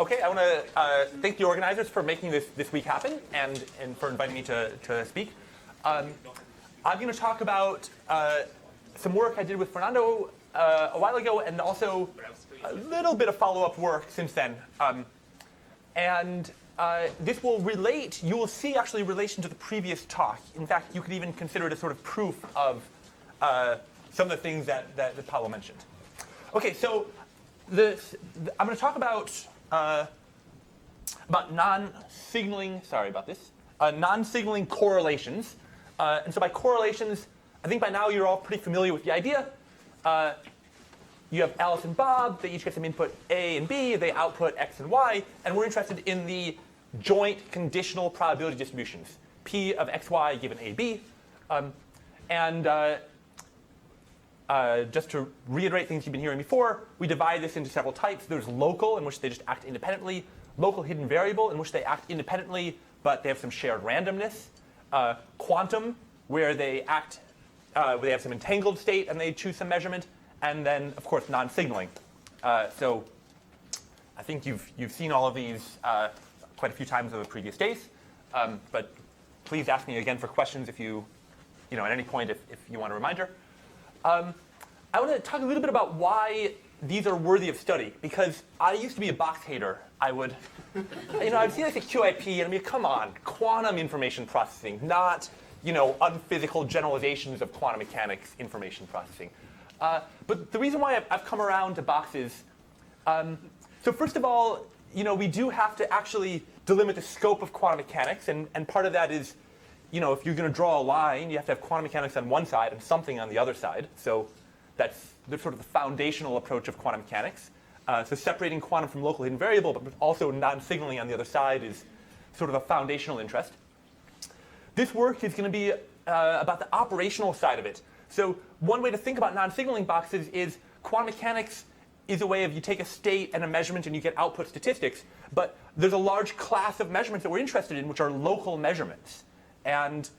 Okay, I want to thank the organizers for making this week happen and for inviting me to speak. I'm going to talk about some work I did with Fernando a while ago, and also a little bit of follow-up work since then. This will relate, you will see actually relation to the previous talk. In fact, you could even consider it a sort of proof of some of the things that Pablo mentioned. Okay, so I'm going to talk about non-signaling, sorry about this, non-signaling correlations. And so by correlations, I think by now you're all pretty familiar with the idea. You have Alice and Bob, they each get some input A and B, they output X and Y, and we're interested in the joint conditional probability distributions, P of XY given AB. Just to reiterate things you've been hearing before, we divide this into several types. There's local, in which they just act independently. Local hidden variable, in which they act independently, but they have some shared randomness. Quantum, where they act, where they have some entangled state and they choose some measurement. And then, of course, non-signaling. So I think you've seen all of these quite a few times over the previous days. But please ask me again for questions if you at any point if you want a reminder. I want to talk a little bit about why these are worthy of study, because I used to be a box hater. I would, I'd see like a QIP and I'd be, come on, quantum information processing, not, unphysical generalizations of quantum mechanics information processing. But the reason why I've come around to boxes, so first of all, we do have to actually delimit the scope of quantum mechanics, and part of that is, if you're going to draw a line, you have to have quantum mechanics on one side and something on the other side. So that's sort of the foundational approach of quantum mechanics. So separating quantum from local hidden variable, but also non-signaling on the other side is sort of a foundational interest. This work is going to be about the operational side of it. So one way to think about non-signaling boxes is quantum mechanics is a way of you take a state and a measurement and you get output statistics. But there's a large class of measurements that we're interested in, which are local measurements. And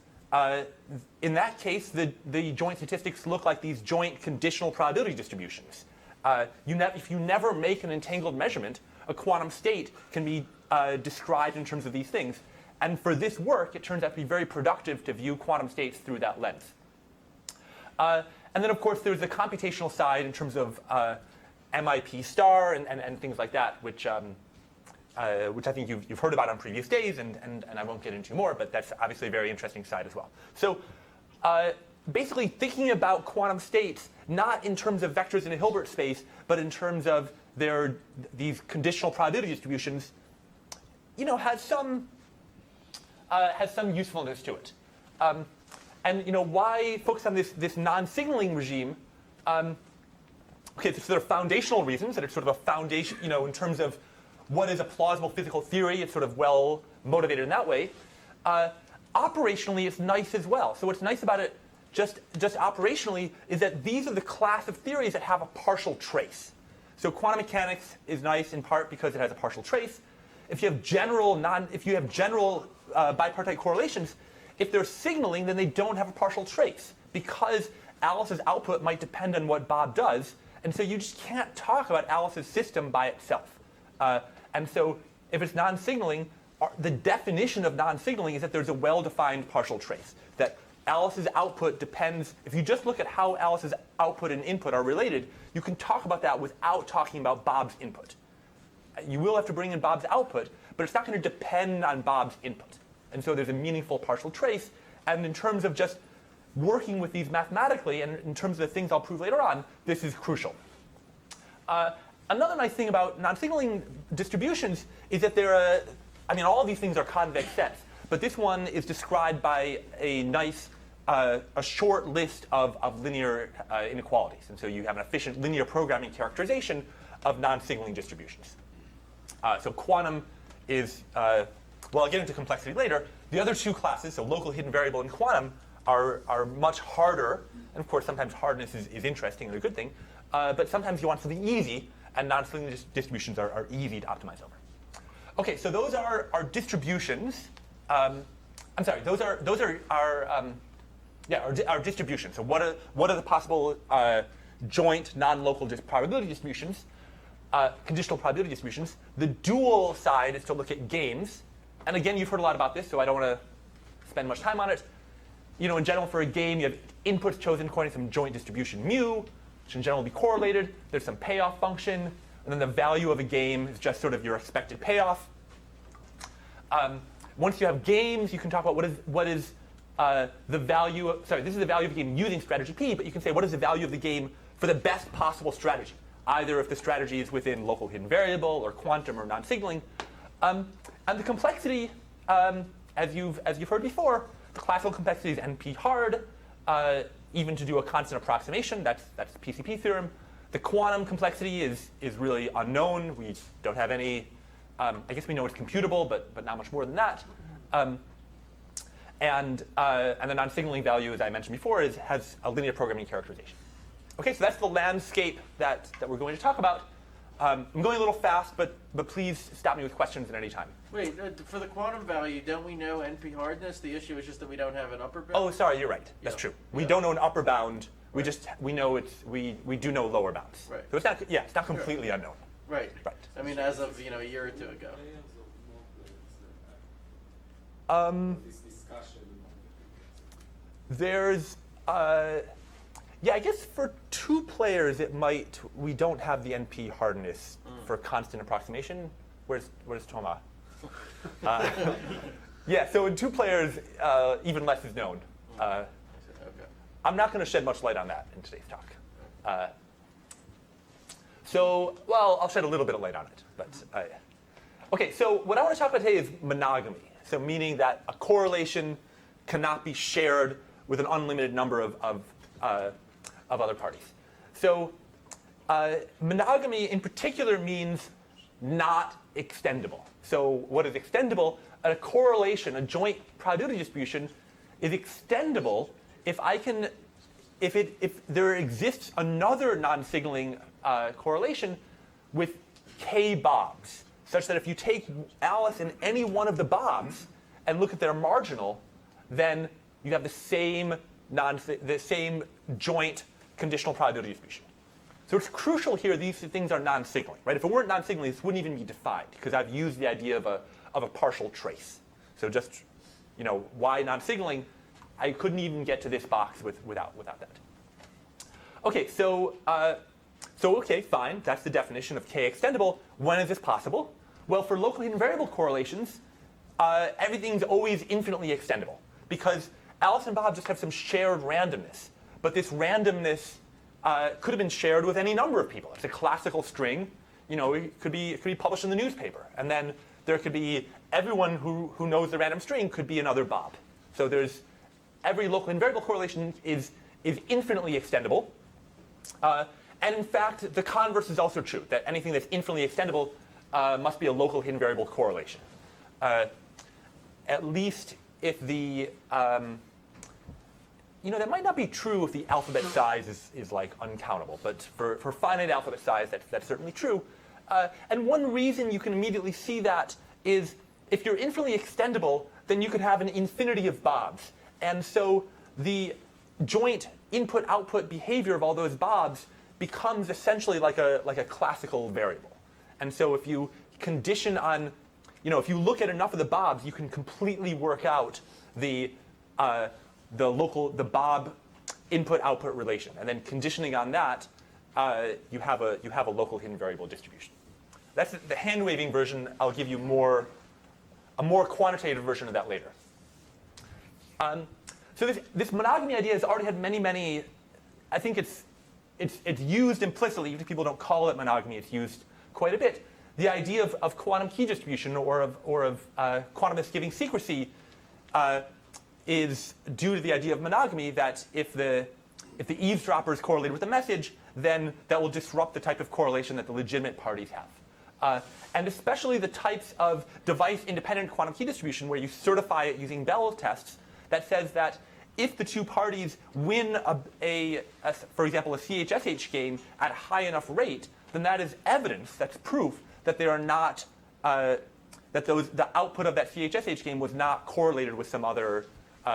in that case, the joint statistics look like these joint conditional probability distributions. If you never make an entangled measurement, a quantum state can be described in terms of these things. And for this work, it turns out to be very productive to view quantum states through that lens. And then, of course, there's the computational side in terms of MIP star and things like that, which I think you've heard about on previous days, and I won't get into more, but that's obviously a very interesting side as well. So basically thinking about quantum states, not in terms of vectors in a Hilbert space, but in terms of these conditional probability distributions, has some usefulness to it. And why focus on this non-signaling regime? Okay, so there are foundational reasons that it's sort of a foundation, in terms of what is a plausible physical theory. It's sort of well motivated in that way. Operationally, it's nice as well. So what's nice about it, just operationally, is that these are the class of theories that have a partial trace. So quantum mechanics is nice in part because it has a partial trace. If you have general bipartite correlations, if they're signaling, then they don't have a partial trace because Alice's output might depend on what Bob does, and so you just can't talk about Alice's system by itself. And so if it's non-signaling, the definition of non-signaling is that there's a well-defined partial trace, that Alice's output depends. If you just look at how Alice's output and input are related, you can talk about that without talking about Bob's input. You will have to bring in Bob's output, but it's not going to depend on Bob's input. And so there's a meaningful partial trace. And in terms of just working with these mathematically, and in terms of the things I'll prove later on, this is crucial. Another nice thing about non-signaling distributions is that all of these things are convex sets, but this one is described by a nice, a short list of linear inequalities. And so you have an efficient linear programming characterization of non-signaling distributions. So quantum is, I'll get into complexity later. The other two classes, so local hidden variable and quantum, are much harder. And of course, sometimes hardness is interesting and a good thing. But sometimes you want something easy, and non-signaling distributions are easy to optimize over. Okay, so those are our distributions. Those are our distributions. So what are the possible joint non-local probability distributions? conditional probability distributions. The dual side is to look at games. And again, you've heard a lot about this, so I don't want to spend much time on it. In general, for a game, you have inputs chosen according to some joint distribution mu, which in general will be correlated. There's some payoff function. And then the value of a game is just sort of your expected payoff. Once you have games, you can talk about what is the value of, this is the value of the game using strategy P, but you can say what is the value of the game for the best possible strategy, either if the strategy is within local hidden variable or quantum or non-signaling. And the complexity, as you've heard before, the classical complexity is NP hard, even to do a constant approximation. That's the PCP theorem. The quantum complexity is really unknown. We don't have any. I guess we know it's computable, but not much more than that. And the non-signaling value, as I mentioned before, has a linear programming characterization. Okay, so that's the landscape that we're going to talk about. I'm going a little fast, but please stop me with questions at any time. Wait, for the quantum value, don't we know NP hardness? The issue is just that we don't have an upper bound. Oh, sorry, you're right. That's true. We don't know an upper bound. Right. We know we do know lower bounds. Right. So it's not completely unknown. Right. Right. I mean, as of a year or two ago. There's I guess for 2 players we don't have the NP hardness for constant approximation. Where's Thomas? So in 2 players, even less is known. Okay. I'm not going to shed much light on that in today's talk. I'll shed a little bit of light on it. But okay, so what I want to talk about today is monogamy. So meaning that a correlation cannot be shared with an unlimited number of other parties. So monogamy in particular means not extendable. So what is extendable? A correlation, a joint probability distribution, is extendable if there exists another non-signaling correlation with k bobs, such that if you take Alice and any one of the bobs and look at their marginal, then you have the same joint conditional probability distribution. So it's crucial here these things are non-signaling, right? If it weren't non-signaling, this wouldn't even be defined because I've used the idea of a partial trace. So just, why non-signaling? I couldn't even get to this box without that. Okay, so okay, fine. That's the definition of k-extendable. When is this possible? Well, for local hidden variable correlations, everything's always infinitely extendable because Alice and Bob just have some shared randomness. But this randomness could have been shared with any number of people. It's a classical string. It could be published in the newspaper. And then there could be everyone who knows the random string could be another Bob. So every local hidden variable correlation is infinitely extendable. And in fact, the converse is also true, that anything that's infinitely extendable must be a local hidden variable correlation. At least if the, that might not be true if the alphabet size is like uncountable, but for finite alphabet size, that's certainly true. And one reason you can immediately see that is if you're infinitely extendable, then you could have an infinity of bobs. And so the joint input-output behavior of all those bobs becomes essentially like a classical variable. And so if you condition on, if you look at enough of the bobs, you can completely work out the Bob input-output relation. And then conditioning on that, you have a local hidden variable distribution. That's the hand-waving version. I'll give you a more quantitative version of that later. So this monogamy idea has already had many. I think it's used implicitly, even if people don't call it monogamy. It's used quite a bit. The idea of quantum key distribution or of quantumist giving secrecy is due to the idea of monogamy that if the eavesdropper is correlated with the message, then that will disrupt the type of correlation that the legitimate parties have. And especially the types of device-independent quantum key distribution where you certify it using Bell tests that says that if the 2 parties win for example, a CHSH game at a high enough rate, then that is evidence, that's proof that they are not, the output of that CHSH game was not correlated with some other,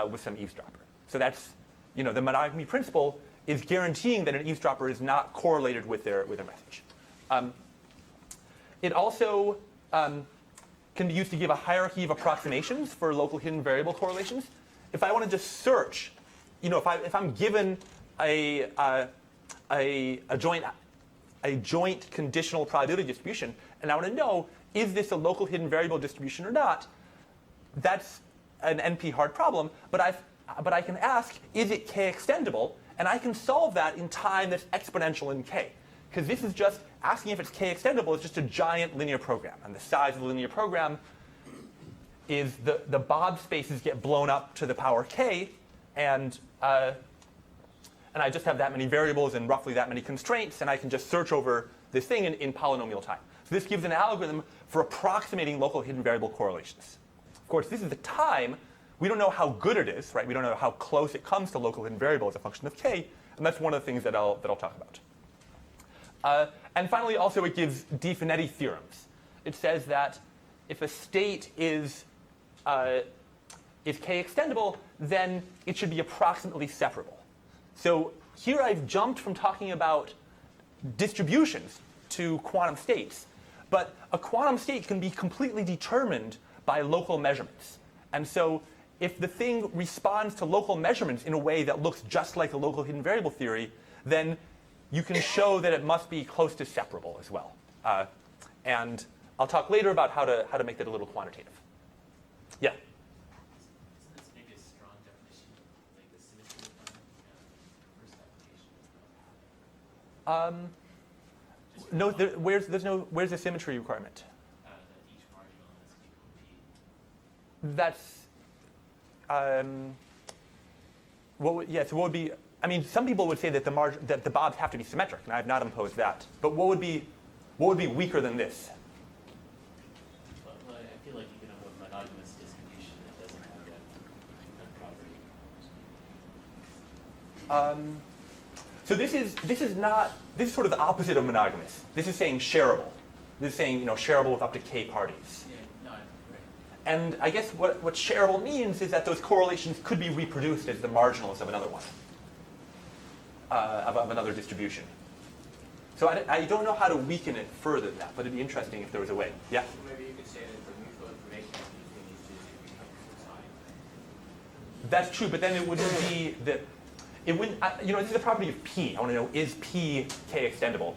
with some eavesdropper. So that's, the monogamy principle is guaranteeing that an eavesdropper is not correlated with their message. It also can be used to give a hierarchy of approximations for local hidden variable correlations. If I want to just search, if I'm given a joint conditional probability distribution, and I want to know, is this a local hidden variable distribution or not? That's an NP-hard problem, but I can ask, is it k-extendable? And I can solve that in time that's exponential in k. Because this is just asking if it's k-extendable is just a giant linear program. And the size of the linear program is the Bob spaces get blown up to the power k, and I just have that many variables and roughly that many constraints, and I can just search over this thing in polynomial time. So this gives an algorithm for approximating local hidden variable correlations. Of course, this is the time. We don't know how good it is, right? We don't know how close it comes to local hidden variable as a function of k, and that's one of the things that I'll talk about. And finally, also, it gives Di-Finetti theorems. It says that if a state is k-extendable, then it should be approximately separable. So here I've jumped from talking about distributions to quantum states. But a quantum state can be completely determined by local measurements. And so if the thing responds to local measurements in a way that looks just like a local hidden variable theory, then you can show that it must be close to separable as well. And I'll talk later about how to make that a little quantitative. Yeah? Isn't this maybe a strong definition of like the symmetry requirement? First application. No, where's the symmetry requirement? That each marginal has equal p. That's so what would be? I mean, some people would say that the Bobs have to be symmetric, and I have not imposed that. But what would be weaker than this? Well, I feel like you can have a monogamous distribution that doesn't have that property. So this is sort of the opposite of monogamous. This is saying shareable. This is saying shareable with up to k parties. Yeah, no, right. And I guess what shareable means is that those correlations could be reproduced as the marginals of another one, of another distribution. So I don't know how to weaken it further than that, but it'd be interesting if there was a way. Yeah? So maybe you could say that the mutual information between these two becomes sign. That's true, but then it wouldn't be that. It wouldn't. This is a property of P. I want to know, is P k-extendable?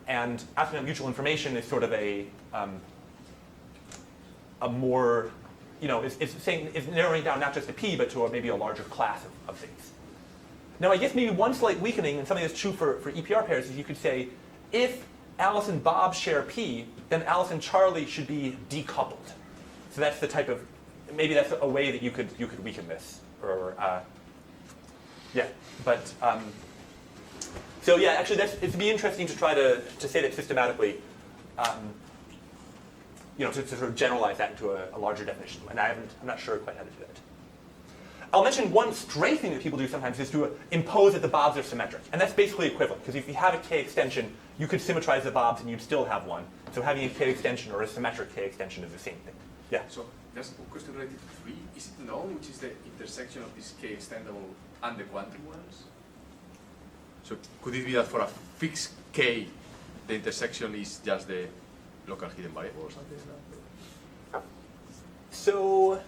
And asking about mutual information is sort of a more, it's narrowing down not just to P, but to maybe a larger class of things. Now, I guess maybe one slight weakening, and something that's true for EPR pairs, is you could say, if Alice and Bob share P, then Alice and Charlie should be decoupled. So that's the type of, maybe that's a way that you could weaken this, or. Yeah, but so yeah, actually, it'd be interesting to try to say that systematically, to sort of generalize that into a larger definition. And I'm not sure quite how to do that. I'll mention one strange thing that people do sometimes is to impose that the Bobs are symmetric, and that's basically equivalent. Because if you have a k extension, you could symmetrize the Bobs, and you'd still have one. So having a k extension or a symmetric k extension is the same thing. Yeah. So just a question related to 3. Is it known which is the intersection of this k-extendable and the quantum ones? So could it be that for a fixed k, the intersection is just the local hidden variable or something like that? So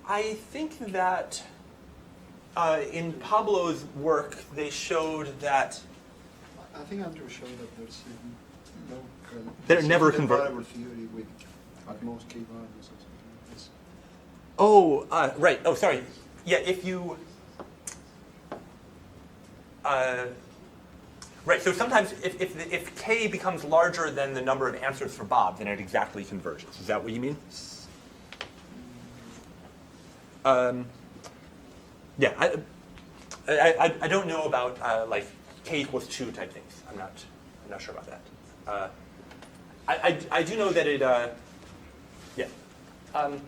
I think that in Pablo's work, they showed that I think Andrew showed that there's no they're never variable theory with at most k values or something like this. Oh, right. Oh, sorry. Yeah, if you... right, so sometimes if k becomes larger than the number of answers for Bob, then it exactly converges. Is that what you mean? Yeah, I don't know about like k equals 2 type things. I'm not sure about that. I do know that it. Yeah.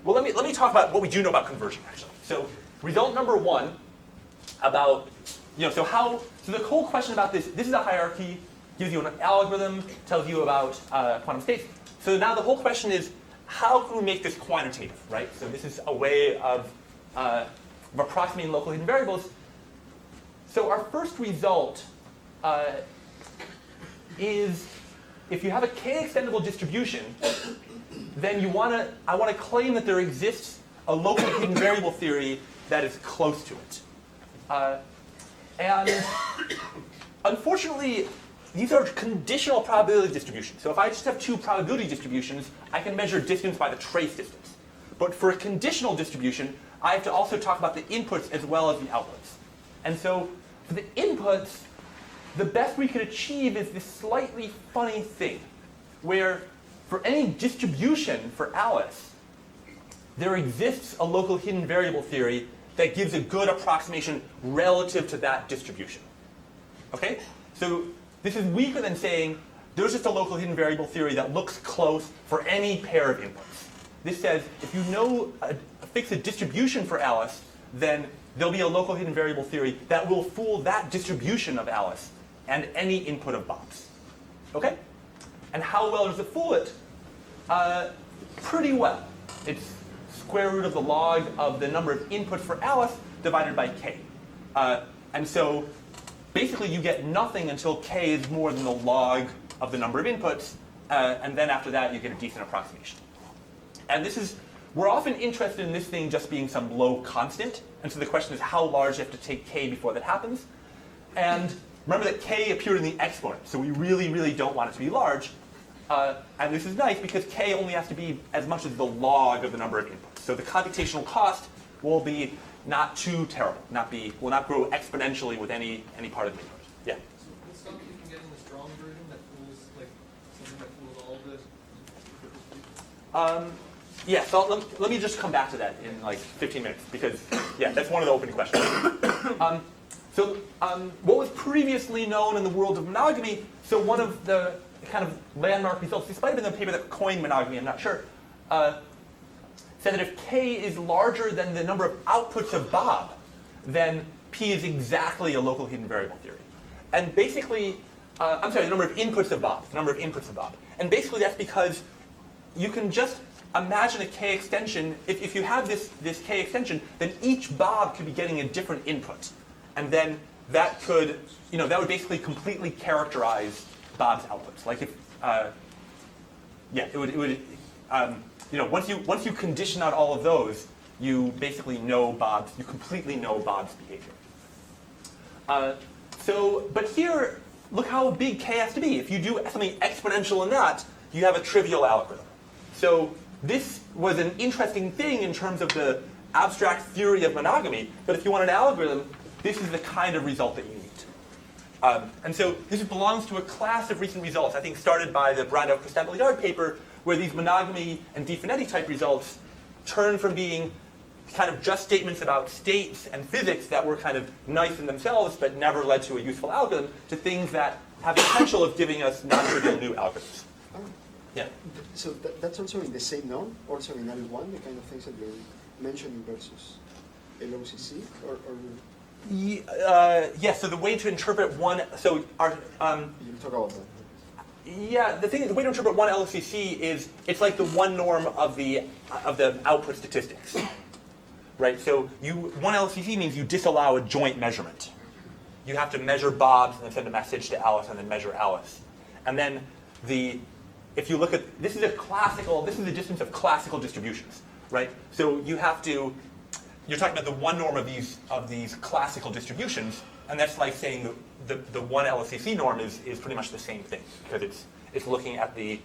Well, let me talk about what we do know about conversion actually. So result number 1 about so the whole question about this is a hierarchy, gives you an algorithm, tells you about quantum states. So now the whole question is, how can we make this quantitative, right? So this is a way of approximating local hidden variables. So our first result is if you have a k-extendable distribution, then I want to claim that there exists a local hidden variable theory that is close to it. And unfortunately, these are conditional probability distributions. So if I just have two probability distributions, I can measure distance by the trace distance. But for a conditional distribution, I have to also talk about the inputs as well as the outputs. And so for the inputs, the best we could achieve is this slightly funny thing, where for any distribution for Alice, there exists a local hidden variable theory that gives a good approximation relative to that distribution. Okay? So this is weaker than saying there's just a local hidden variable theory that looks close for any pair of inputs. This says if you know fix a distribution for Alice, then there'll be a local hidden variable theory that will fool that distribution of Alice and any input of Bob's. Okay? And how well does it fool it? Pretty well. It's square root of the log of the number of inputs for Alice divided by k. And so basically you get nothing until k is more than the log of the number of inputs, and then after that you get a decent approximation. And we're often interested in this thing just being some low constant, and so the question is how large you have to take k before that happens. And remember that k appeared in the exponent, so we really, really don't want it to be large. And this is nice because k only has to be as much as the log of the number of inputs. So the computational cost will be not too terrible, will not grow exponentially with any part of the input. Yeah? So we'll stop you from getting the strong version that fools, like, something that fools all of this? Yeah, so let me just come back to that in like 15 minutes because, yeah, that's one of the open questions. What was previously known in the world of monogamy, so one of the kind of landmark results, this might have been the paper that coined monogamy, I'm not sure, said that if k is larger than the number of outputs of Bob, then p is exactly a local hidden variable theory. And basically, the number of inputs of Bob, And basically that's because you can just imagine a k extension. If you have this k extension, then each Bob could be getting a different input. And then that could, that would basically completely characterize Bob's outputs. Like if, once you condition out all of those, you basically you completely know Bob's behavior. But here, look how big k has to be. If you do something exponential in that, you have a trivial algorithm. So this was an interesting thing in terms of the abstract theory of monogamy, but if you want an algorithm, this is the kind of result that you need. And so this belongs to a class of recent results, I think started by the Brandau-Christophe-Lyard paper, where these monogamy and Di-Finetti type results turn from being kind of just statements about states and physics that were kind of nice in themselves but never led to a useful algorithm to things that have the potential of giving us non-trivial new algorithms. Yeah. So that's also in the same norm, also in L1, the kind of things that you're mentioning versus LOCC, or yeah, so the way to interpret one, so our, you talk about that. yeah, the way to interpret one LOCC is it's like the one norm of the output statistics, right? So one LOCC means you disallow a joint measurement. You have to measure Bob's and then send a message to Alice and then measure Alice. And then if you look at, this is the distance of classical distributions, right? So you're talking about the one norm of these classical distributions, and that's like saying the one LOCC norm is pretty much the same thing, because it's looking at the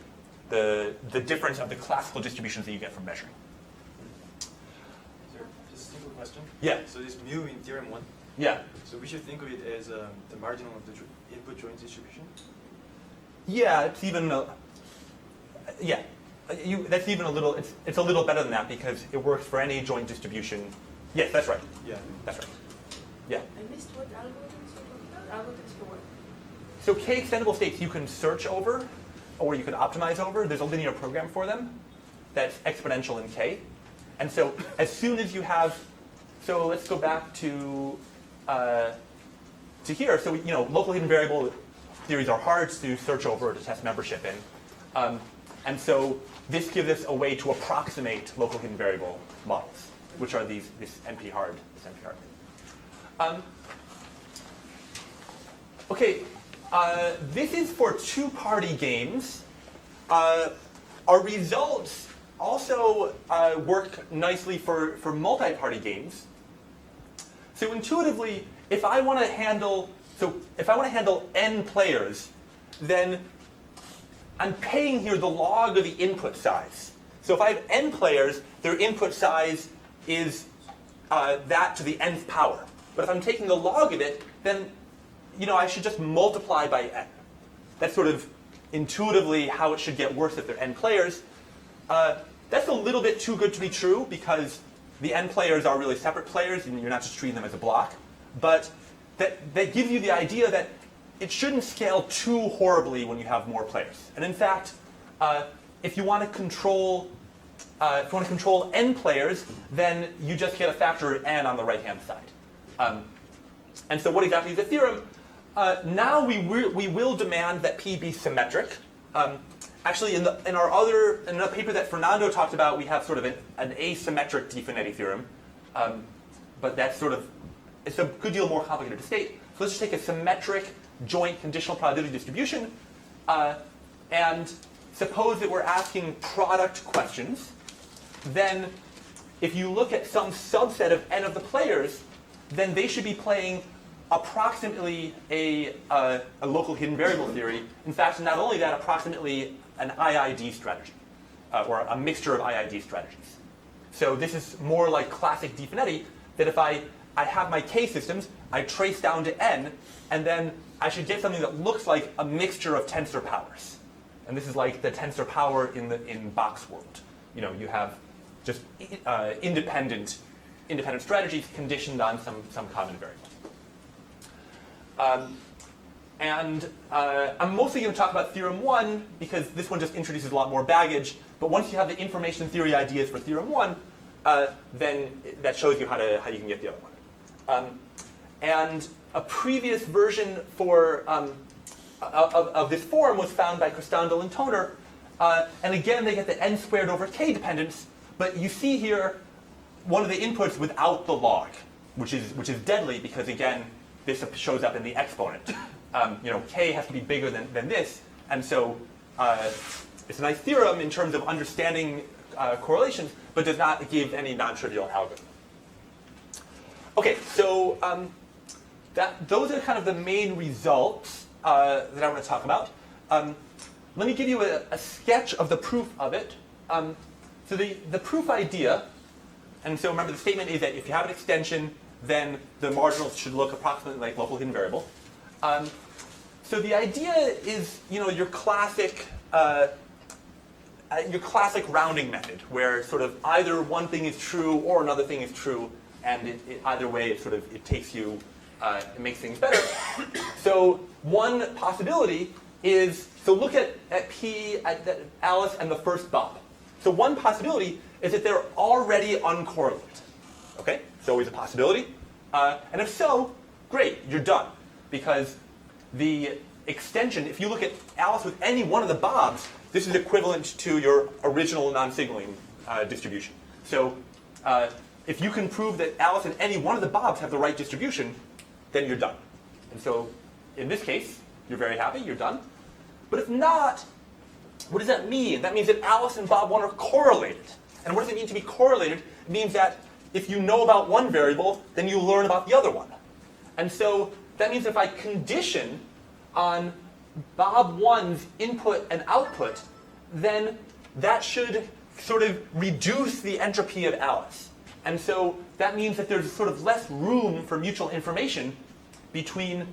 difference of the classical distributions that you get from measuring. Sir, just a simple question. Yeah. So this mu in theorem 1, Yeah. so we should think of it as the marginal of the input joint distribution? Yeah, it's even that's even a little. It's a little better than that because it works for any joint distribution. Yes, that's right. Yeah. That's right. Yeah. I missed what algorithms you're talking about. Algorithms for what? So k-extendable states you can search over, or you can optimize over. There's a linear program for them that's exponential in k. And so as soon as you have, so let's go back to here. So local hidden variable theories are hard to search over or to test membership in. And so this gives us a way to approximate local hidden variable models, which are this NP-hard thing. Okay, this is for two-party games. our results also work nicely for multi-party games. So intuitively, if I want to handle n players, then I'm paying here the log of the input size. So if I have n players, their input size is that to the nth power. But if I'm taking the log of it, then I should just multiply by n. That's sort of intuitively how it should get worse if there are n players. That's a little bit too good to be true because the n players are really separate players and you're not just treating them as a block. But that gives you the idea that it shouldn't scale too horribly when you have more players. And in fact, if you want to control n players, then you just get a factor of n on the right-hand side. And so what exactly is the theorem? Now we will demand that P be symmetric. Actually, in a paper that Fernando talked about, we have sort of an asymmetric Di-Finetti theorem. But that's it's a good deal more complicated to state. So let's just take a symmetric joint conditional probability distribution. And suppose that we're asking product questions. Then if you look at some subset of n of the players, then they should be playing approximately a local hidden variable theory. In fact, not only that, approximately an IID strategy, or a mixture of IID strategies. So this is more like classic Di-Finetti, that if I have my K systems, I trace down to n, and then I should get something that looks like a mixture of tensor powers. And this is like the tensor power in box world. You have just independent strategies conditioned on some common variable. I'm mostly going to talk about Theorem 1 because this one just introduces a lot more baggage. But once you have the information theory ideas for Theorem 1, then that shows you how you can get the other one. And a previous version of this form was found by Cristandal and Toner. And again, they get the n squared over k dependence. But you see here one of the inputs without the log, which is deadly because, again, this shows up in the exponent. K has to be bigger than this. And so it's a nice theorem in terms of understanding correlations, but does not give any non-trivial algorithm. Okay, so those are kind of the main results that I want to talk about. Let me give you a sketch of the proof of it. So the proof idea, and so remember the statement is that if you have an extension, then the marginals should look approximately like local hidden variable. So the idea is, your classic rounding method, where sort of either one thing is true or another thing is true, and either way it takes you, it makes things better. So one possibility is, so look at P, at Alice and the first Bob. So one possibility is that they're already uncorrelated. Okay, it's always a possibility. And if so, great, you're done. Because the extension, if you look at Alice with any one of the Bobs, this is equivalent to your original non-signaling distribution. So if you can prove that Alice and any one of the Bobs have the right distribution, then you're done. And so in this case, you're very happy, you're done. But if not, what does that mean? That means that Alice and Bob 1 are correlated. And what does it mean to be correlated? It means that if you know about one variable, then you learn about the other one. And so that means if I condition on Bob 1's input and output, then that should sort of reduce the entropy of Alice. And so that means that there's sort of less room for mutual information between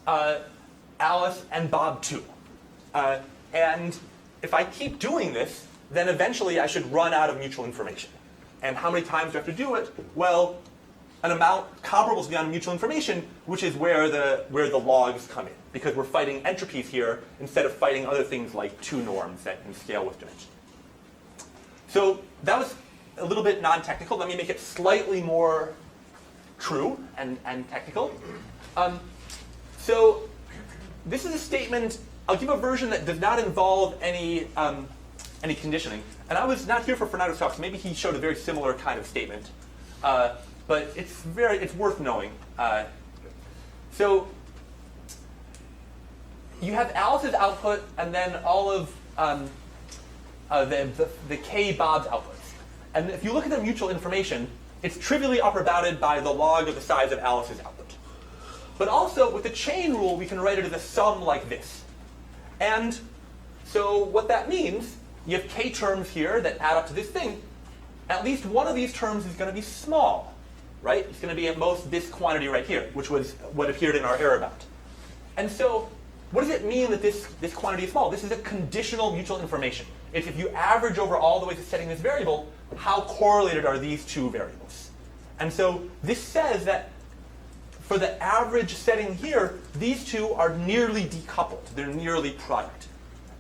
Alice and Bob 2. And if I keep doing this, then eventually I should run out of mutual information. And how many times do I have to do it? Well, an amount comparable to the amount of mutual information, which is where the logs come in. Because we're fighting entropies here instead of fighting other things like 2 norms that can scale with dimension. So that was a little bit non-technical. Let me make it slightly more true and technical. So this is a statement. I'll give a version that does not involve any conditioning. And I was not here for Fernando's talk, so maybe he showed a very similar kind of statement. But it's worth knowing. So you have Alice's output, and then all of the k Bob's outputs. And if you look at their mutual information, it's trivially upper bounded by the log of the size of Alice's output. But also, with the chain rule, we can write it as a sum like this. And so what that means, you have k terms here that add up to this thing. At least one of these terms is going to be small, right? It's going to be at most this quantity right here, which was what appeared in our error bound. And so what does it mean that this quantity is small? This is a conditional mutual information. It's if you average over all the ways of setting this variable, how correlated are these two variables? And so this says that for the average setting here, these two are nearly decoupled. They're nearly product.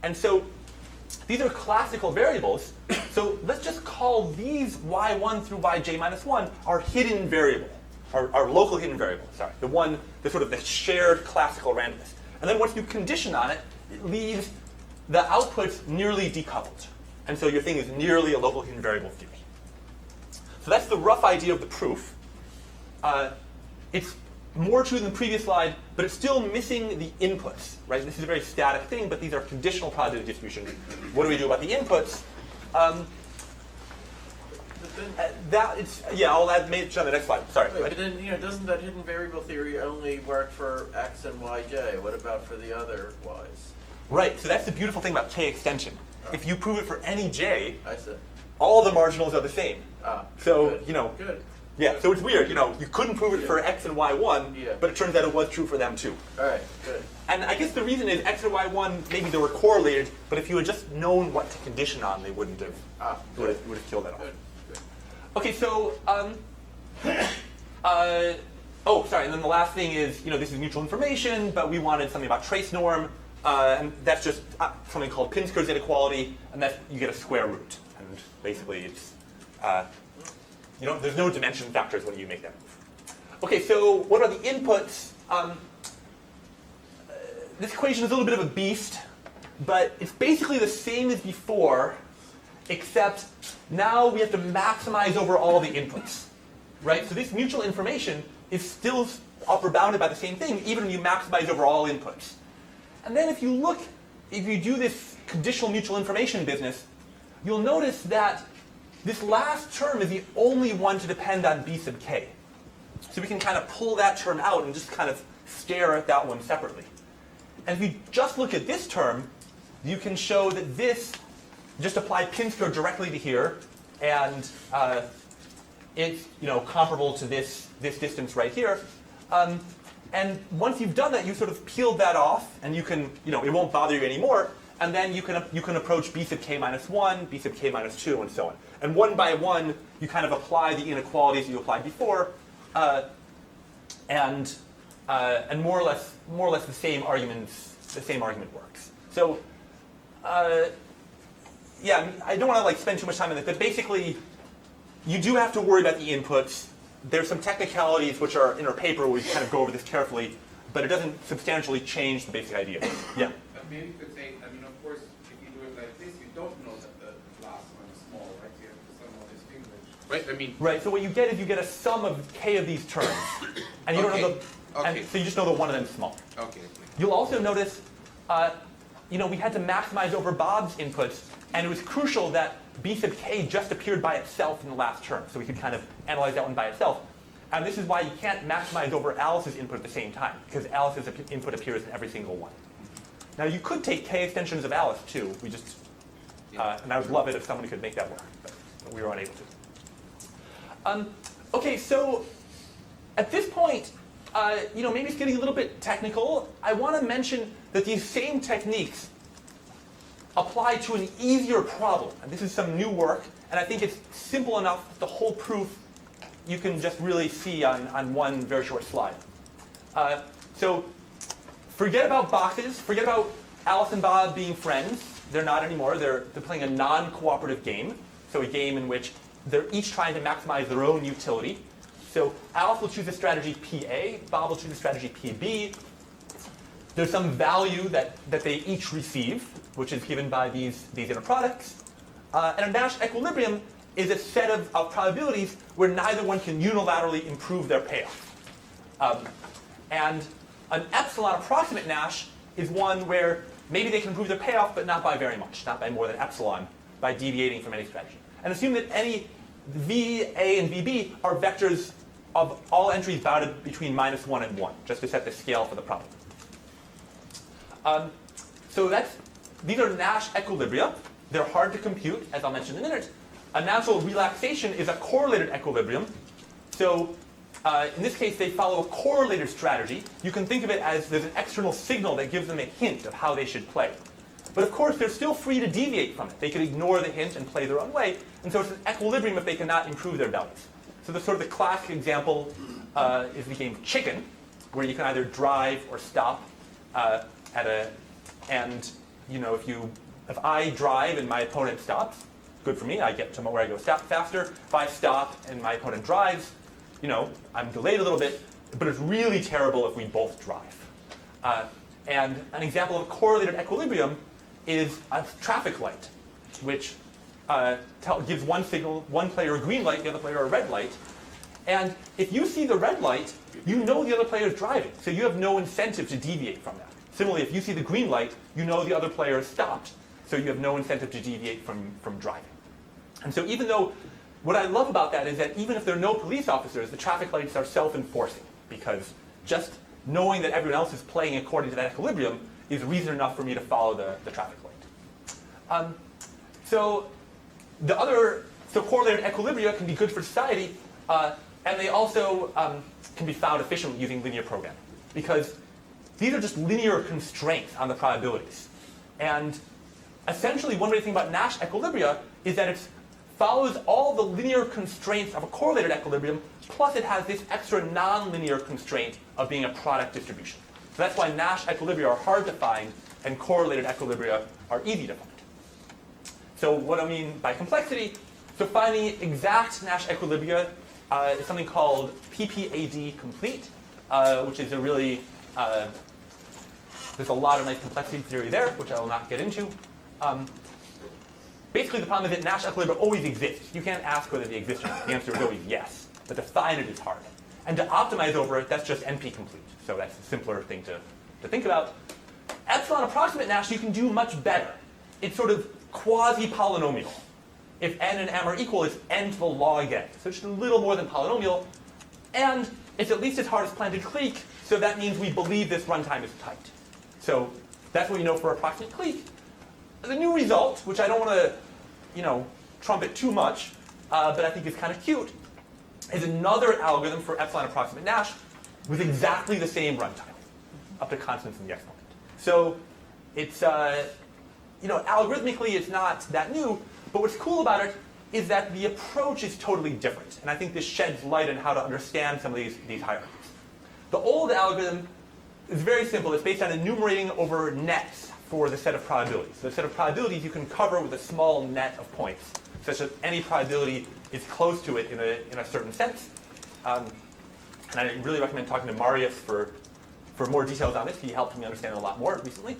And so these are classical variables. So let's just call these y1 through yj minus 1 our hidden variable, our local hidden variable, sorry, the sort of the shared classical randomness. And then once you condition on it, it leaves the outputs nearly decoupled. And so your thing is nearly a local hidden variable theory. So that's the rough idea of the proof. It's more true than the previous slide, but it's still missing the inputs, right? This is a very static thing, but these are conditional probability distributions. What do we do about the inputs? I'll add maybe on the next slide. Sorry. Wait, but then, doesn't that hidden variable theory only work for x and yj? What about for the other y's? Right, so that's the beautiful thing about k-extension. If you prove it for any j, I see. all the marginals are the same. So, good. Good. Yeah, so it's weird, you couldn't prove it for x and y1, Yeah. but it turns out it was true for them too. All right, good. And I guess the reason is x and y1, maybe they were correlated, but if you had just known what to condition on, they wouldn't have, would have killed that off. Good. Good. Okay, so, and then the last thing is, this is mutual information, but we wanted something about trace norm, and that's just something called Pinsker's inequality, and that you get a square root. And basically it's, there's no dimension factors when you make that move. Okay, so what are the inputs? This equation is a little bit of a beast, but it's basically the same as before, except now we have to maximize over all the inputs, right? So this mutual information is still upper bounded by the same thing, even when you maximize over all inputs. And then if you do this conditional mutual information business, you'll notice that this last term is the only one to depend on b sub k. So we can kind of pull that term out and just kind of stare at that one separately. And if you just look at this term, you can show that this, just apply Pinsker directly to here, and it's comparable to this distance right here. And once you've done that, you sort of peeled that off, and you can, it won't bother you anymore. And then you can approach b sub k minus 1, b sub k minus 2, and so on. And one by one, you kind of apply the inequalities you applied before, and more or less the same argument works. So, I don't want to spend too much time on this, but basically, you do have to worry about the inputs. There's some technicalities which are in our paper where we kind of go over this carefully, but it doesn't substantially change the basic idea. Yeah. Maybe you could say, of course, if you do it like this, you don't know that the last one is small, right? You have to somehow distinguish. Right? Right, so what you get is you get a sum of k of these terms. And you don't know so you just know that one of them is small. Okay. You'll also notice, we had to maximize over Bob's inputs, and it was crucial that b sub k just appeared by itself in the last term, so we could kind of analyze that one by itself. And this is why you can't maximize over Alice's input at the same time, because Alice's input appears in every single one. Now you could take k extensions of Alice too. And I would love it if somebody could make that work, but we were unable to. Okay, so at this point, maybe it's getting a little bit technical. I want to mention that these same techniques apply to an easier problem. And this is some new work, and I think it's simple enough that the whole proof you can just really see on one very short slide. So forget about boxes. Forget about Alice and Bob being friends. They're not anymore. They're playing a non-cooperative game. So a game in which they're each trying to maximize their own utility. So Alice will choose a strategy PA. Bob will choose a strategy PB. There's some value that they each receive, which is given by these inner products. And a Nash equilibrium is a set of probabilities where neither one can unilaterally improve their payoff. And an epsilon approximate Nash is one where maybe they can improve their payoff, but not by very much, not by more than epsilon, by deviating from any strategy. And assume that any VA and VB are vectors of all entries bounded between -1 and 1, just to set the scale for the problem. So these are Nash equilibria. They're hard to compute, as I'll mention in a minute. A natural relaxation is a correlated equilibrium. So in this case, they follow a correlated strategy. You can think of it as there's an external signal that gives them a hint of how they should play. But of course, they're still free to deviate from it. They could ignore the hint and play their own way. And so it's an equilibrium if they cannot improve their values. So the classic example is the game Chicken, where you can either drive or stop if I drive and my opponent stops, good for me, I get to where I go faster. If I stop and my opponent drives, I'm delayed a little bit, but it's really terrible if we both drive. And an example of a correlated equilibrium is a traffic light, which gives one player a green light, the other player a red light. And if you see the red light, you know the other player is driving, so you have no incentive to deviate from that. Similarly, if you see the green light, you know the other player is stopped, so you have no incentive to deviate from driving. And so even though, what I love about that is that even if there are no police officers, the traffic lights are self-enforcing, because just knowing that everyone else is playing according to that equilibrium is reason enough for me to follow the traffic light. So correlated equilibria can be good for society, and they also can be found efficiently using linear programming, because these are just linear constraints on the probabilities. And essentially, one way to think about Nash equilibria is that it follows all the linear constraints of a correlated equilibrium, plus it has this extra nonlinear constraint of being a product distribution. So that's why Nash equilibria are hard to find, and correlated equilibria are easy to find. So what I mean by complexity, so finding exact Nash equilibria is something called PPAD complete, which is a really, there's a lot of nice complexity theory there, which I will not get into. Basically, the problem is that Nash equilibria always exists. You can't ask whether they exist or not. The answer is always yes. But to find it is hard. And to optimize over it, that's just NP complete. So that's a simpler thing to think about. Epsilon approximate Nash, you can do much better. It's sort of quasi-polynomial. If n and m are equal, it's n to the log n. So it's just a little more than polynomial. And it's at least as hard as planted clique, so that means we believe this runtime is tight. So that's what we know for approximate clique. The new result, which I don't want to, trumpet too much, but I think is kind of cute, is another algorithm for epsilon approximate Nash with exactly the same runtime, up to constants in the exponent. So it's, algorithmically it's not that new, but what's cool about it is that the approach is totally different. And I think this sheds light on how to understand some of these hierarchies. The old algorithm is very simple. It's based on enumerating over nets for the set of probabilities. So the set of probabilities you can cover with a small net of points, such that any probability is close to it in a certain sense. And I really recommend talking to Marius for more details on this. He helped me understand it a lot more recently.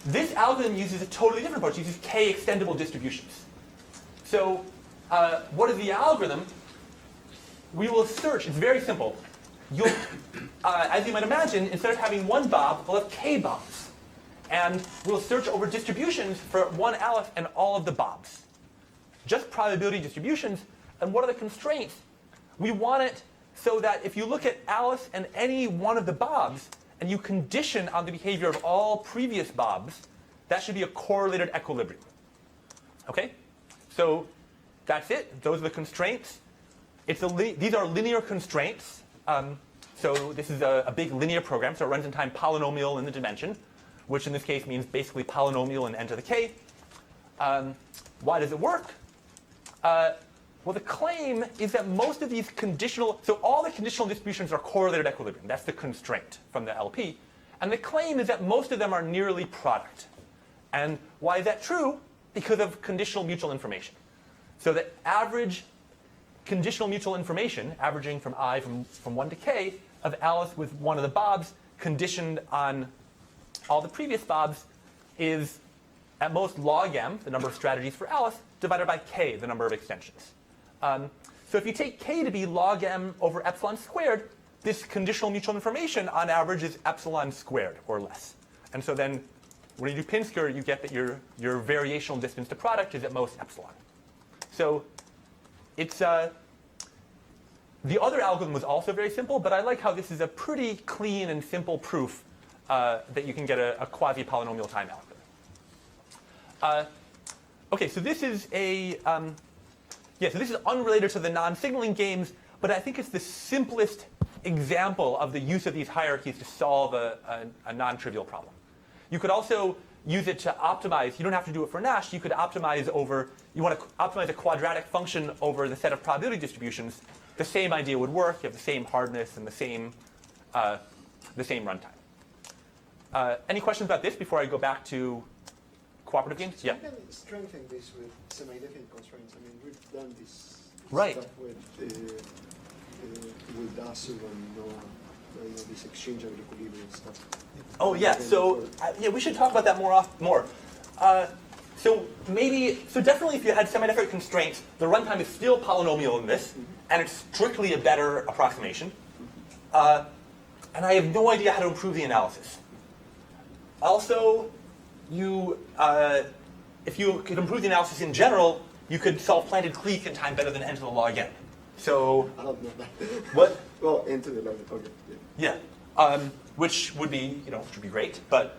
This algorithm uses a totally different approach. It uses k-extendable distributions. So what is the algorithm? We will search. It's very simple. As you might imagine, instead of having one bob, we'll have k bobs. And we'll search over distributions for one Aleph and all of the bobs. Just probability distributions. And what are the constraints? We want it so that if you look at Aleph and any one of the bobs, and you condition on the behavior of all previous bobs, that should be a correlated equilibrium. Okay? So that's it. Those are the constraints. These are linear constraints. So this is a big linear program, so it runs in time polynomial in the dimension, which in this case means basically polynomial in n to the k. Why does it work? Well, the claim is that most of these so all the conditional distributions are correlated equilibrium. That's the constraint from the LP. And the claim is that most of them are nearly product. And why is that true? Because of conditional mutual information. So the average conditional mutual information, averaging from I from 1 to k, of Alice with one of the bobs, conditioned on all the previous bobs, is at most log m, the number of strategies for Alice, divided by k, the number of extensions. So if you take k to be log m over epsilon squared, this conditional mutual information on average is epsilon squared or less. And so then when you do Pinsker, you get that your variational distance to product is at most epsilon. So it's the other algorithm was also very simple, but I like how this is a pretty clean and simple proof that you can get a quasi-polynomial time algorithm. Okay, so this is so this is unrelated to the non-signaling games, but I think it's the simplest example of the use of these hierarchies to solve a non-trivial problem. You could also use it to optimize. You don't have to do it for Nash. You could optimize over, you want to optimize a quadratic function over the set of probability distributions. The same idea would work. You have the same hardness and the same runtime. Any questions about this before I go back to cooperative games? So Yeah. you can strengthen this with semi-definite constraints. I mean, we've done this Right. stuff with DASU and this exchange of equilibrium stuff. Oh yeah. So we should talk about that more. So definitely if you had semi-definite constraints, the runtime is still polynomial in this, and it's strictly a better approximation. And I have no idea how to improve the analysis. Also, if you could improve the analysis in general, you could solve planted clique in time better than n to the log n. So I don't know that. what? Well, n to the log. Okay. Yeah. Yeah, which would be should be great, but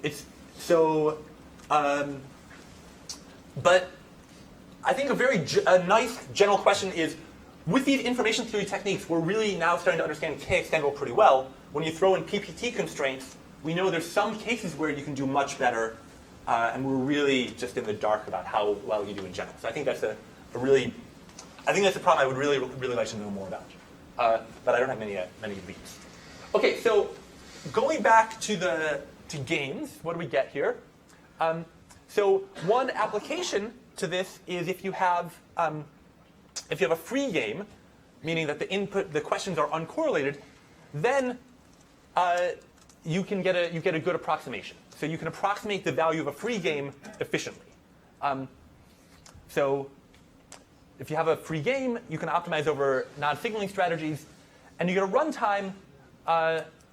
it's so. But I think a nice general question is, with these information theory techniques, we're really now starting to understand k-extendable pretty well. When you throw in PPT constraints, we know there's some cases where you can do much better, and we're really just in the dark about how well you do in general. So I think that's a problem I would really like to know more about. But I don't have many leads. Okay, so going back to games, what do we get here? So one application to this is if you have a free game, meaning that the questions are uncorrelated, then you get a good approximation. So you can approximate the value of a free game efficiently. So if you have a free game, you can optimize over non-signaling strategies, and you get a runtime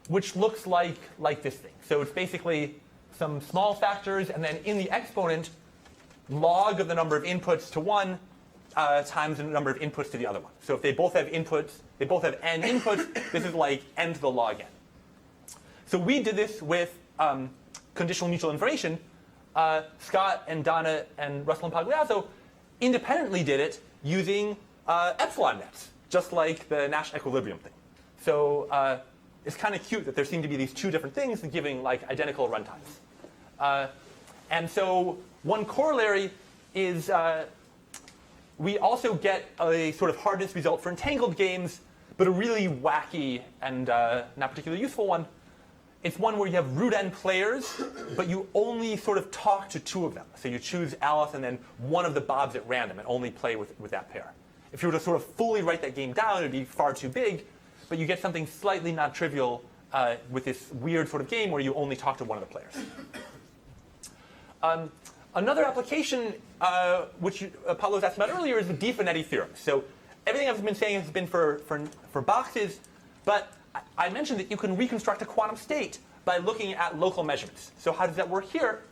which looks like this thing. So it's basically some small factors, and then in the exponent, log of the number of inputs to one times the number of inputs to the other one. So if they both have inputs, they both have n inputs, this is like n to the log n. So we did this with conditional mutual information. Scott and Donna and Russell and Pagliazzo independently did it using epsilon nets, just like the Nash equilibrium thing. So it's kind of cute that there seem to be these two different things giving like identical runtimes. And so one corollary is we also get a sort of hardness result for entangled games, but a really wacky and not particularly useful one. It's one where you have root n players, but you only sort of talk to two of them. So you choose Alice and then one of the Bobs at random and only play with that pair. If you were to sort of fully write that game down, it would be far too big, but you get something slightly non-trivial with this weird sort of game where you only talk to one of the players. Another application, which Pablo was asking about earlier, is the Di-Finetti theorem. So everything I've been saying has been for boxes, but I mentioned that you can reconstruct a quantum state by looking at local measurements. So how does that work here?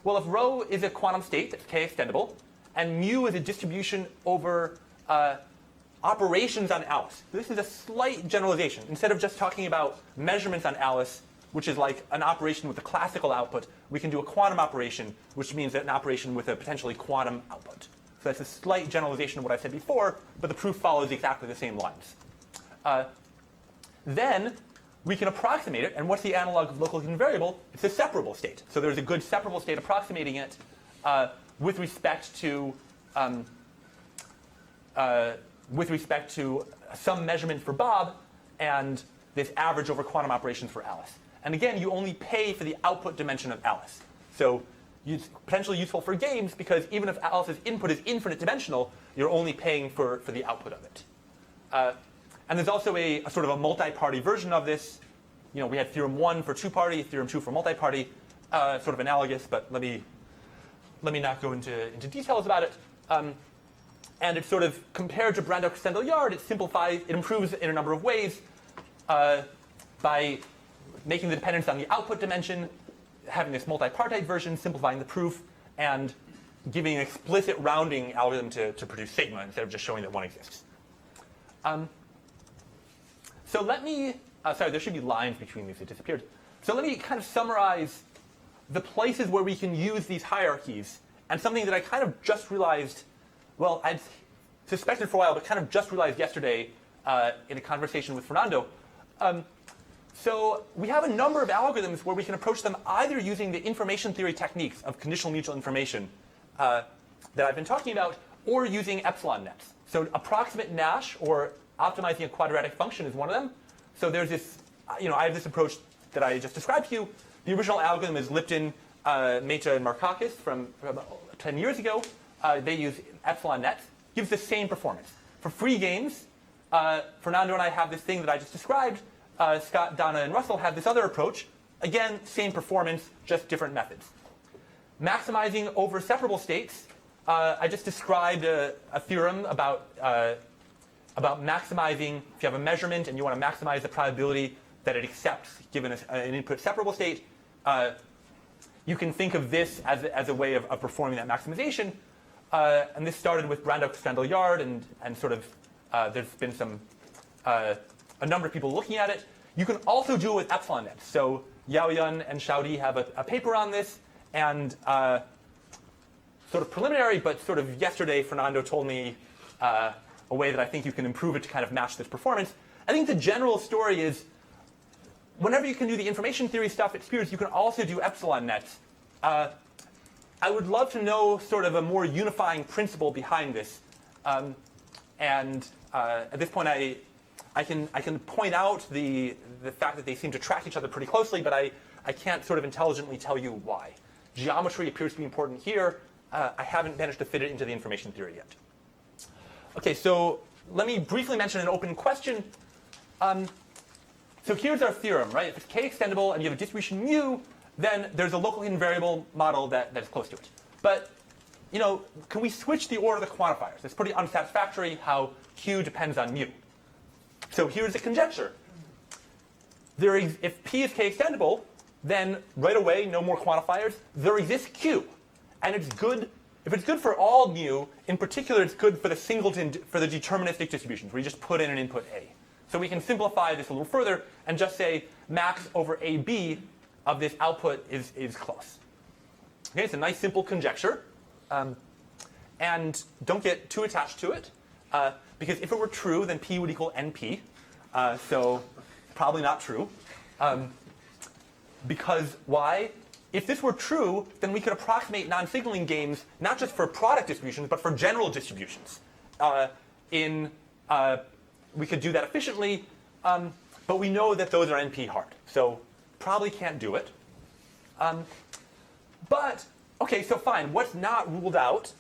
Well, if rho is a quantum state that's k-extendable, and mu is a distribution over operations on Alice. This is a slight generalization. Instead of just talking about measurements on Alice, which is like an operation with a classical output, we can do a quantum operation, which means that an operation with a potentially quantum output. So that's a slight generalization of what I said before, but the proof follows exactly the same lines. Then we can approximate it, and what's the analog of local hidden variable? It's a separable state. So there's a good separable state approximating it with respect to some measurement for Bob and this average over quantum operations for Alice. And again, you only pay for the output dimension of Alice. So it's potentially useful for games because even if Alice's input is infinite dimensional, you're only paying for the output of it. And there's also a sort of a multi-party version of this. We had theorem 1 for two-party, theorem 2 for multi-party, sort of analogous, but let me not go into details about it. And it's sort of compared to Brandao-Stendhal-Yard, it simplifies, it improves in a number of ways by making the dependence on the output dimension, having this multipartite version, simplifying the proof, and giving an explicit rounding algorithm to produce sigma instead of just showing that one exists. So let me, sorry, there should be lines between these, it disappeared. So let me kind of summarize the places where we can use these hierarchies, and something that I kind of just realized, well, I'd suspected for a while, but kind of just realized yesterday in a conversation with Fernando. So we have a number of algorithms where we can approach them either using the information theory techniques of conditional mutual information that I've been talking about, or using epsilon nets. So approximate Nash, or optimizing a quadratic function, is one of them. So there's this, I have this approach that I just described to you. The original algorithm is Lipton, Mehta, and Markakis from about 10 years ago. They use epsilon nets. Gives the same performance. For free games, Fernando and I have this thing that I just described. Scott, Donna, and Russell have this other approach. Again, same performance, just different methods. Maximizing over separable states. I just described a theorem about maximizing. If you have a measurement and you want to maximize the probability that it accepts given an input separable state, you can think of this as a way of performing that maximization. And this started with Brandau-Crandall-Yard, and sort of there's been a number of people looking at it. You can also do it with epsilon nets. So Yao Yun and Xiaodi have a paper on this, and sort of preliminary, but sort of yesterday, Fernando told me a way that I think you can improve it to kind of match this performance. I think the general story is, whenever you can do the information theory stuff at Spears, you can also do epsilon nets. I would love to know sort of a more unifying principle behind this. And at this point, I can point out the fact that they seem to track each other pretty closely, but I can't sort of intelligently tell you why. Geometry appears to be important here. I haven't managed to fit it into the information theory yet. OK, so let me briefly mention an open question. So here's our theorem, right? If it's k-extendable and you have a distribution mu, then there's a local hidden variable model that's close to it. But can we switch the order of the quantifiers? It's pretty unsatisfactory how q depends on mu. So here's a conjecture. If p is k-extendable, then right away, no more quantifiers. There exists q. And it's good. If it's good for all mu, in particular, it's good for the singleton, for the deterministic distributions, where you just put in an input a. So we can simplify this a little further and just say max over ab of this output is close. Okay, it's a nice simple conjecture. And don't get too attached to it. Because if it were true, then p would equal np. So probably not true. Because why? If this were true, then we could approximate non-signaling games not just for product distributions, but for general distributions. We could do that efficiently, but we know that those are NP hard. So probably can't do it. But, OK, so fine. What's not ruled out?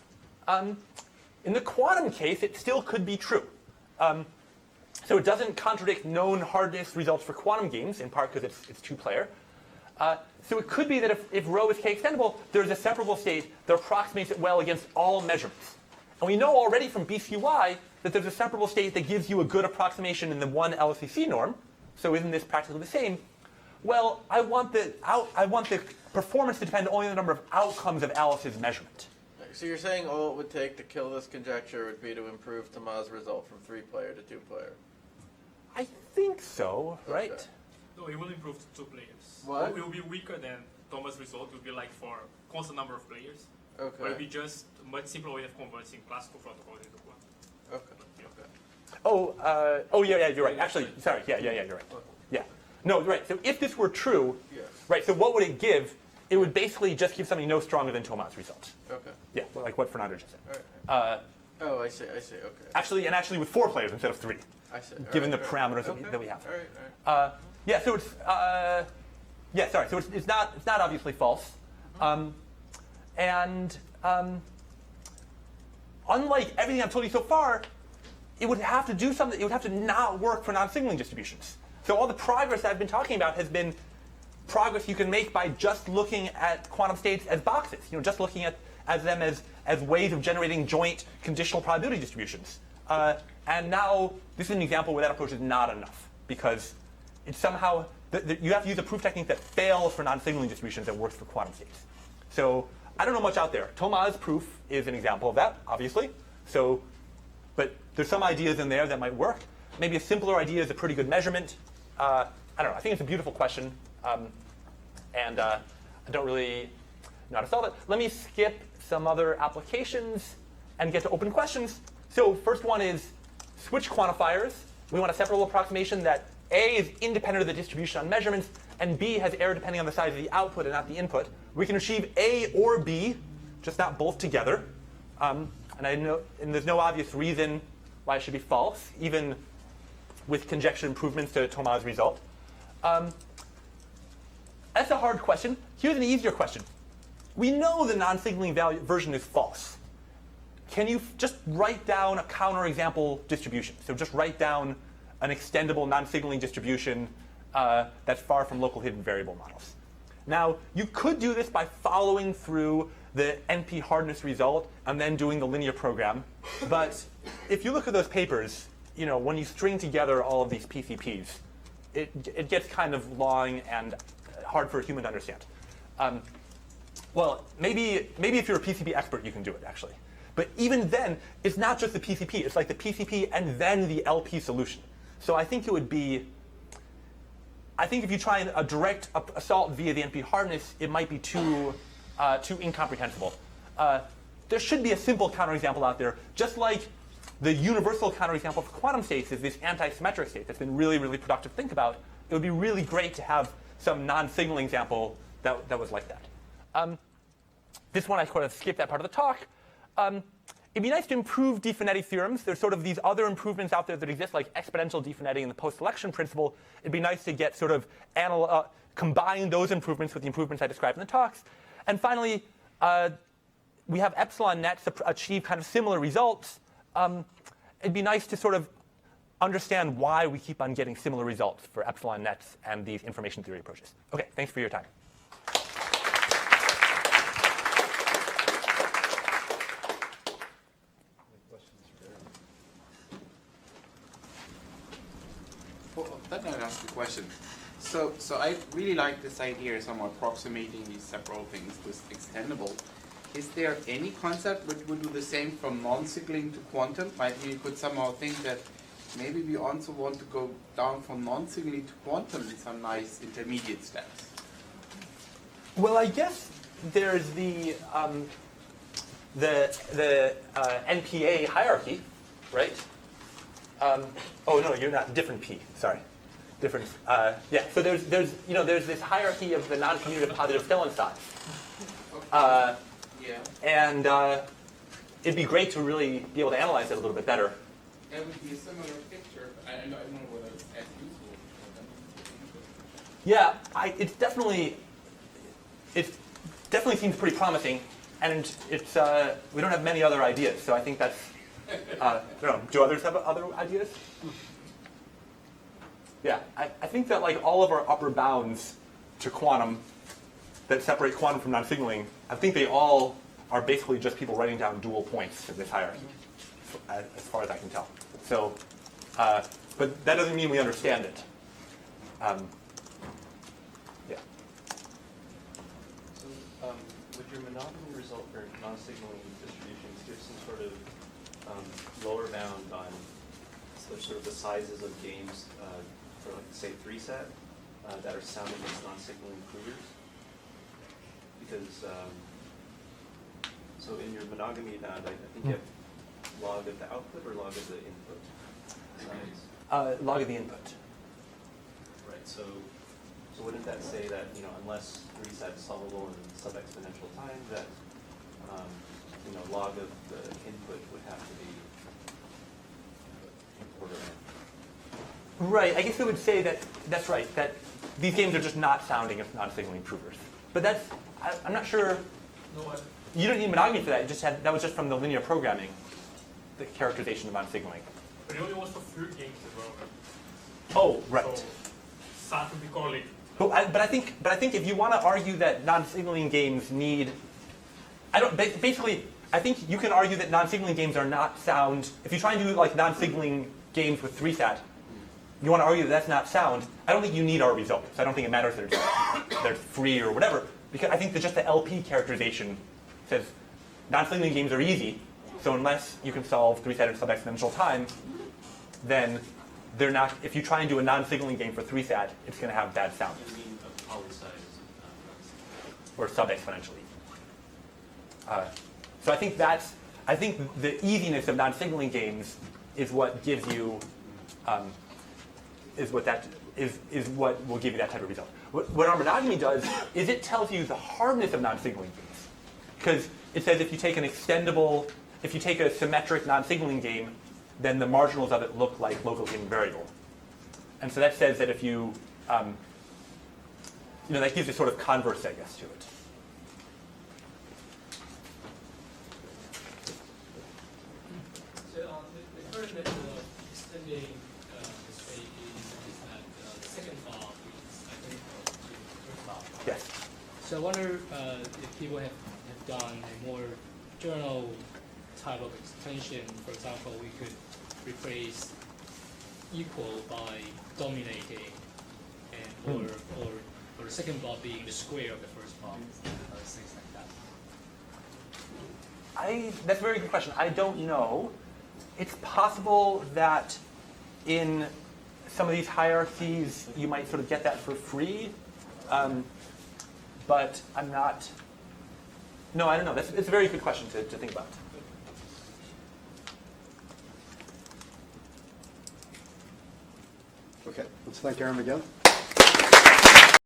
In the quantum case, it still could be true. So it doesn't contradict known hardness results for quantum games, in part because it's two-player. So it could be that if rho is k-extendable, there's a separable state that approximates it well against all measurements. And we know already from BCY that there's a separable state that gives you a good approximation in the one LSCC norm. So isn't this practically the same? Well, I want the performance to depend only on the number of outcomes of Alice's measurement. So you're saying all it would take to kill this conjecture would be to improve Thomas' result from 3-player to 2-player? I think so, right? Okay. No, it will improve to 2 players. What? It will be weaker than Thomas' result. It will be like for constant number of players. Okay. But it will be just a much simpler way of converting classical protocols into one. Okay. Oh, yeah, you're right. Actually, sorry, yeah, you're right. Yeah. No, right. So if this were true, Yes. right, so what would it give? It would basically just give something no stronger than Thomas' result. Okay. Yeah, like what Fernando just said. All right. Oh, I see. Okay. Actually with 4 players instead of 3, I see. given the All right. parameters Okay. that we have. All right. Yeah, so it's so it's not obviously false, and unlike everything I've told you so far, it would have to do something. It would have to not work for non-signaling distributions. So all the progress I've been talking about has been progress you can make by just looking at quantum states as boxes. Just looking at them as ways of generating joint conditional probability distributions. And now this is an example where that approach is not enough because it somehow you have to use a proof technique that fails for non-signaling distributions that works for quantum states. So I don't know much out there. Thomas' proof is an example of that, obviously. So, but there's some ideas in there that might work. Maybe a simpler idea is a pretty good measurement. I don't know. I think it's a beautiful question, and I don't really know how to solve it. Let me skip some other applications and get to open questions. So first one is switch quantifiers. We want a separable approximation that A is independent of the distribution on measurements, and B has error depending on the size of the output and not the input. We can achieve A or B, just not both together. And there's no obvious reason why it should be false, even with conjecture improvements to Thomas' result. That's a hard question. Here's an easier question. We know the non-signaling version is false. Can you just write down a counterexample distribution? So just write down an extendable non-signaling distribution that's far from local hidden variable models. Now, you could do this by following through the NP hardness result and then doing the linear program. But if you look at those papers, when you string together all of these PCPs, it gets kind of long and hard for a human to understand. Well, maybe if you're a PCP expert, you can do it, actually. But even then, it's not just the PCP. It's like the PCP and then the LP solution. So I think it would be, if you try a direct assault via the NP hardness, it might be too incomprehensible. There should be a simple counterexample out there, just like the universal counterexample for quantum states is this anti-symmetric state that's been really, really productive to think about. It would be really great to have some non-signaling example that was like that. This one, I sort of skipped that part of the talk. It'd be nice to improve Di-Finetti theorems. There's sort of these other improvements out there that exist, like exponential Di-Finetti and the post-selection principle. It'd be nice to get sort of combine those improvements with the improvements I described in the talks. And finally, we have epsilon nets achieve kind of similar results. It'd be nice to sort of understand why we keep on getting similar results for epsilon nets and these information theory approaches. OK, thanks for your time. Well, then I'd ask a question. So I really like this idea of somehow approximating these separable things with extendable. Is there any concept which would do the same from non-signaling to quantum? Like you could somehow think that maybe we also want to go down from non-signaling to quantum in some nice intermediate steps. Well, I guess there's the NPA hierarchy, right? Oh no, you're not. Different P. Sorry, different. Yeah. So there's this hierarchy of the non-commutative positive Thelen size. Yeah. And it'd be great to really be able to analyze it a little bit better. That would be a similar picture. I don't know whether it's as useful. Yeah, it definitely seems pretty promising, and it's we don't have many other ideas, so I think that's. I don't know. Do others have other ideas? Yeah, I think that like all of our upper bounds to quantum that separate quantum from non-signaling, I think they all are basically just people writing down dual points in this hierarchy, as far as I can tell. So, but that doesn't mean we understand it. Yeah. So, would your monogamy result for non-signaling distributions give some sort of lower bound on sort of the sizes of games for, like, say, 3-set that are sounding as non-signaling provers? Because, so in your monogamy bound, I think you have log of the output or log of the input size? Log of the input. Right, so wouldn't that say that, unless 3-set is solvable in sub-exponential time, that, log of the input would have to be order n? Right, I guess it would say that's right, that these games are just not sounding as non-signaling provers. But I'm not sure, you don't need monogamy for that, that was just from the linear programming, the characterization of non-signaling. But it only was for third games as well, right? Oh, right. So, something to correlate. But I think if you want to argue that non-signaling games need, basically, I think you can argue that non-signaling games are not sound. If you try and do like non-signaling games with 3-set, you want to argue that that's not sound, I don't think you need our result. So I don't think it matters that they're free or whatever, because I think that just the LP characterization says non-signaling games are easy, so unless you can solve three-sided sub-exponential time, then they're not, if you try and do a non-signaling game for 3-sat, it's going to have bad sound. I mean, a poly-size, Or sub-exponentially. So I think the easiness of non-signaling games is what gives you, is what will give you that type of result. What our monogamy does is it tells you the hardness of non-signaling games. Because it says if you take an extendable, if you take a symmetric non-signaling game, then the marginals of it look like local hidden variable. And so that says that if you, that gives a sort of converse, I guess, to it. So the current method of extending the state is that the second bar is identical to the first bar. Yes. So I wonder if people have done a more general type of extension. For example, we could replace equal by dominating, and or the second bar being the square of the first bar, things like that. That's a very good question. I don't know. It's possible that in some of these hierarchies you might sort of get that for free, but I'm not. No, I don't know. It's a very good question to think about. Okay, let's thank Aram again.